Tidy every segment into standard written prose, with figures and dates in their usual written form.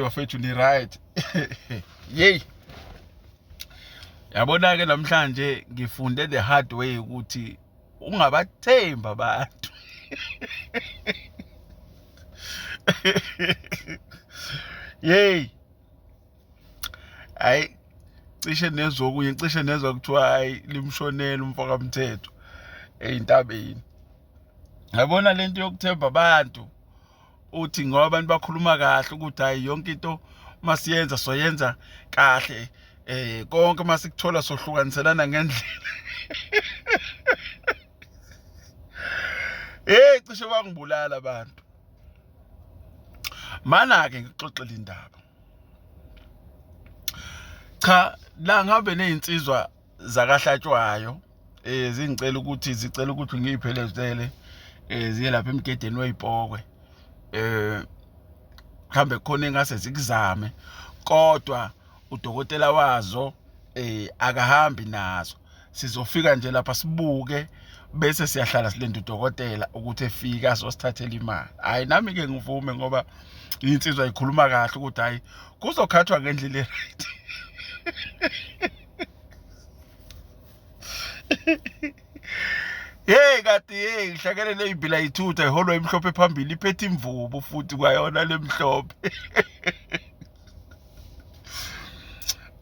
Bafethu ni right. Yey. Yabona ke namhlanje ngifunde the hard way ukuthi ungabathemba abantu. Yey. Hayi cishe nezwa kuthiwa hayi limshonela umfaka mthetho eintabeni. Yabona lento yokuthemba abantu uthi ngoba abantu bakhuluma kahle ukuthi hayi yonke into masiyenza soyenza kahle konke masikuthola sohlukaniselana ngendlela. Cishe bangibulala abantu. Mana ke ngixoxela indaba. Cha la ngabe nezinsizwa zakahlatshwayo zicela ukuthi ngiyiphelezele ziye lapha emgedeni wezipokwe. Mhlambe khona engase zikuzame kodwa udokotela wazo akahambi nazo. Sizofika nje lapha sibuke bese siyahlala silenda udokotela ukuthi efike azosithathela imali. Hayi nami ke ngivume ngoba insizwa ikhuluma kahle ukuthi hayi kuzokhathwa ngendlela right. Kati ngihlakene nezibhila ithutha iholo emhlophe phambili iphethe imvubu futhi kwayona lemhlophe.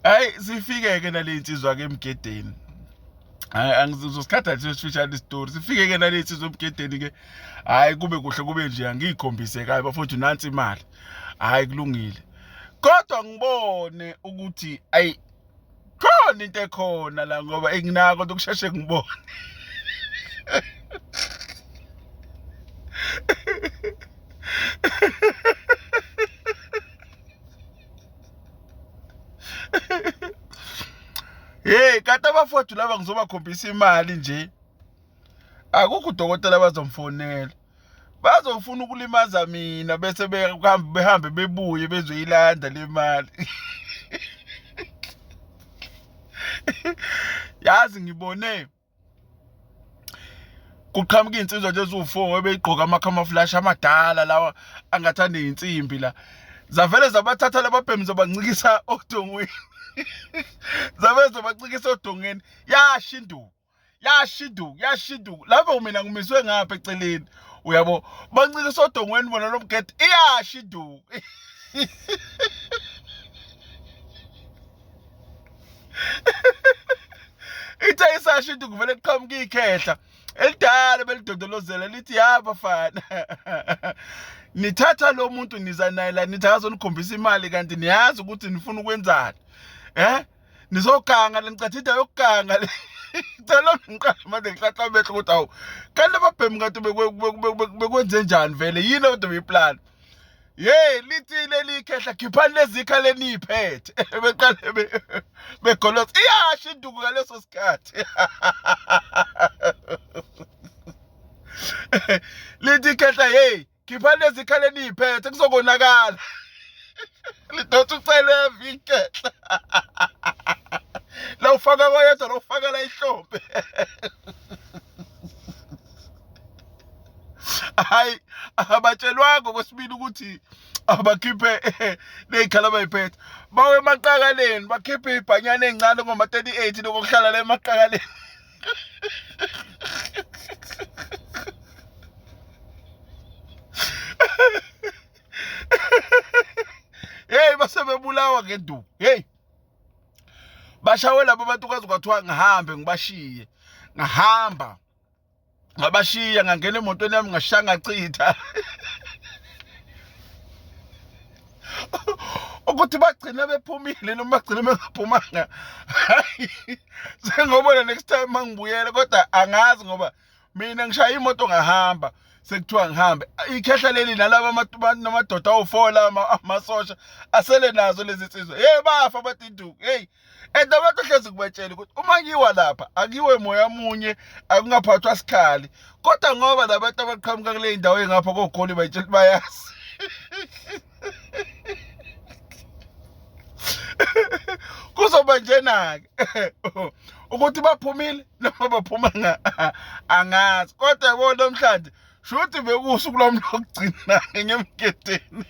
Hayi sifike ke nale insizwa ke emgedeni. Hayi angizosikhatha nje special story. Sifike ke nale insizwa emgedeni ke. Hayi kube kuhle kube nje angikhombise kahle bafowethu nansi imali. Hayi kulungile. Kodwa ngibone ukuthi ayi khona into ekhona la ngoba enginako ukusheshe ngibone. Kati abafowethu laba ngizobakhombisa imali nje. Akukho udokotela bazomfonela. Bazofuna ukulimaza mina bese behambe bebuye bezoyilanda le mali. Yazi ngibone kuqhamuka insizwa nje ezu4 ebeyigqoka ama-camouflage amadala lawa angathanda insimbi la. Zavele zabathatha lababhemi zobancikisa odongweni. Zavele zobancikisa odongweni. Yashindu. Lapho mina ngimiswe ngapha eceleni. Uyabo bancikisa odongweni bona lo mgede iyashindu. Ithe isashindu kuvele kuqhamuka ikhehla elidala belidodolozela lithi yabafana. Nithatha lo muntu niza naye la nithi akazonikhombisa imali kanti niyazi ukuthi nifuna ukwenzani. Nizoganga lenicatha yokuganga le. Telo ngiqala manje ngihlahla amehlo ukuthi awu kanti ababhemi kanti bekwenze njani vele yini kodwa beplan. Lithi leli khehla khiphani lezikha leniphethe. Beqale begoloza iyashinduka ngaleso sikhathi. Lithi khehla khiphani lezikha leniphethe kuzokonakala. Lidotha ucele evinkehla. La ufaka koyedwa la ufaka la ihlombe. Hayi abatshelwanga kwesibili ukuthi abakhiphe nezikhala abayiphethe. Bawe emaqakaleni bakhiphe ibhanyana encane ngoma 38 lokuhlala la emaqakaleni. Basebebulawa ngenduku. Bashawe labo abantu kwazi kwathiwa ngihambe ngibashiye. Ngahamba ngabashiya ngangena emotweni yami ngashanga chitha. Ukuthi bagcina bephumile noma bagcina bengaphumanga. Sengobona next time mangibuyela kodwa angazi ngoba mina ngishaya imoto ngahamba sekuthiwa ngihambe. Ikhehla leli nalabo amadoda awu4 la amasosha asele nazo lezi insizwa. Bafa batinduku. Abantu hlezi kubatshela ukuthi uma ngiwa lapha akiwe moya munye akungaphathwa sikhali. Kodwa ngoba labantu abaqhamuka kule ndawo engapha koGoli bayitshela bayazi. Kuzoba njena ke ukuthi baphumile noma baphuma angazi. Kodwa bona namhlanje Shuthi bekusuku lwami lokugcina ngemgedeni.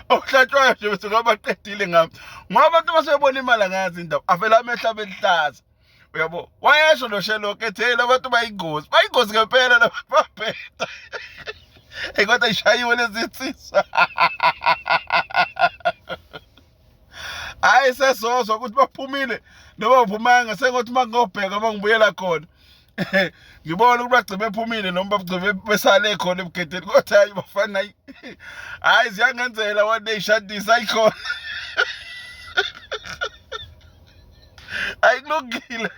Ohlatshwayo nje bese ngabaqedile ngami. Ngoba abantu basebona imali angazi indaba. Avela amehla belihlaza. Uyabo? Wayesho lo Sherlock ethi hey labantu bayingozi. Bayingozi ngempela labantu babheda. Kodwa ishayiwe lezi insizwa. Hayi sesozwa ukuthi baphumile noma uphumanga sengothi mangobheka mangibuyela khona. Ngibona ukuthi bagcine bephumile noma bagcine besale khona ebugedeni kodwa hayi bafana hayi ziyangenzela one day shadisa ayikhona. Ayikulungile.